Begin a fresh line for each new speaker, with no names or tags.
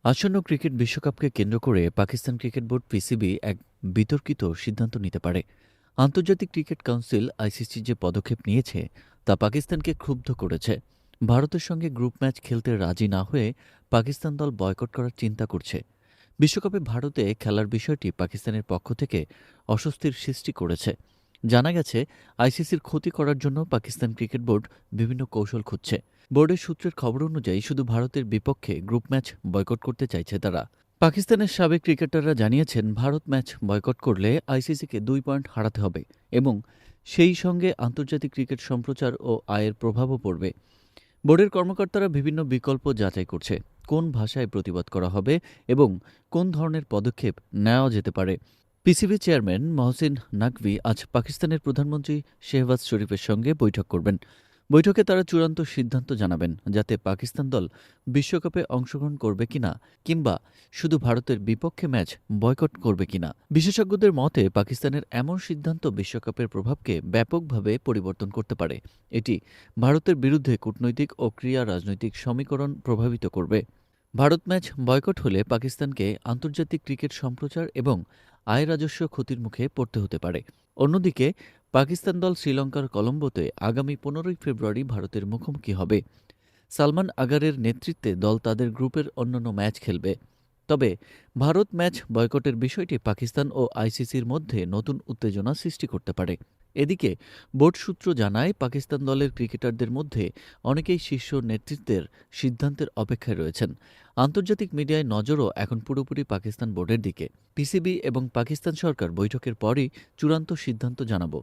আসন্ন ক্রিকেট বিশ্বকাপকে কেন্দ্র করে পাকিস্তান ক্রিকেট বোর্ড পিসিবি এক বিতর্কিত সিদ্ধান্ত নিতে পারে। আন্তর্জাতিক ক্রিকেট কাউন্সিল আইসিসি যে পদক্ষেপ নিয়েছে তা পাকিস্তানকে ক্ষুব্ধ করেছে। ভারতের সঙ্গে গ্রুপ ম্যাচ খেলতে রাজি না হয়ে পাকিস্তান দল বয়কট করার চিন্তা করছে। বিশ্বকাপে ভারতে খেলার বিষয়টি পাকিস্তানের পক্ষ থেকে অস্বস্তির সৃষ্টি করেছে। জানা গেছে, আইসিসির ক্ষতি করার জন্য পাকিস্তান ক্রিকেট বোর্ড বিভিন্ন কৌশল খুঁজছে। বোর্ডের সূত্রের খবর অনুযায়ী শুধু ভারতের বিপক্ষে গ্রুপ ম্যাচ বয়কট করতে চাইছে তারা। পাকিস্তানের সাবেক ক্রিকেটাররা জানিয়েছেন, ভারত ম্যাচ বয়কট করলে আইসিসিকে 2 পয়েন্ট হারাতে হবে এবং সেই সঙ্গে আন্তর্জাতিক ক্রিকেট সম্প্রচার ও আয়ের প্রভাবও পড়বে। বোর্ডের কর্মকর্তারা বিভিন্ন বিকল্প যাচাই করছে, কোন ভাষায় প্রতিবাদ করা হবে এবং কোন ধরনের পদক্ষেপ নেওয়া যেতে পারে। পিসিবি চেয়ারম্যান মহসিন নাকভি আজ পাকিস্তানের প্রধানমন্ত্রী শেহবাজ শরীফের সঙ্গে বৈঠক করবেন। বৈঠকে তারা চূড়ান্ত সিদ্ধান্ত জানাবেন, যাতে পাকিস্তান দল বিশ্বকাপে অংশগ্রহণ করবে কিনা কিংবা শুধু ভারতের বিপক্ষে ম্যাচ বয়কট করবে কিনা। বিশেষজ্ঞদের মতে, পাকিস্তানের এমন সিদ্ধান্ত বিশ্বকাপের প্রভাবকে ব্যাপকভাবে পরিবর্তন করতে পারে। এটি ভারতের বিরুদ্ধে কূটনৈতিক ও ক্রীড়া রাজনৈতিক সমীকরণ প্রভাবিত করবে। ভারত ম্যাচ বয়কট হলে পাকিস্তানকে আন্তর্জাতিক ক্রিকেট সম্প্রচার এবং আয় রাজস্ব ক্ষতির মুখে পড়তে হতে পারে। অন্যদিকে পাকিস্তান দল শ্রীলঙ্কার কলম্বোতে আগামী 15 ফেব্রুয়ারি ভারতের মুখোমুখি হবে। সালমান আগারের নেতৃত্বে দল তাদের গ্রুপের অন্যান্য ম্যাচ খেলবে। তবে ভারত ম্যাচ বয়কটের বিষয়টি পাকিস্তান ও আইসিসির মধ্যে নতুন উত্তেজনা সৃষ্টি করতে পারে। এদিকে বোর্ড সূত্র জানায়, পাকিস্তান দলের ক্রিকেটারদের মধ্যে অনেকেই শীর্ষ নেতৃত্বের সিদ্ধান্তের অপেক্ষায় রয়েছেন। আন্তর্জাতিক মিডিয়ায় নজরও এখন পুরোপুরি পাকিস্তান বোর্ডের দিকে। পিসিবি এবং পাকিস্তান সরকার বৈঠকের পরই চূড়ান্ত সিদ্ধান্ত জানাব।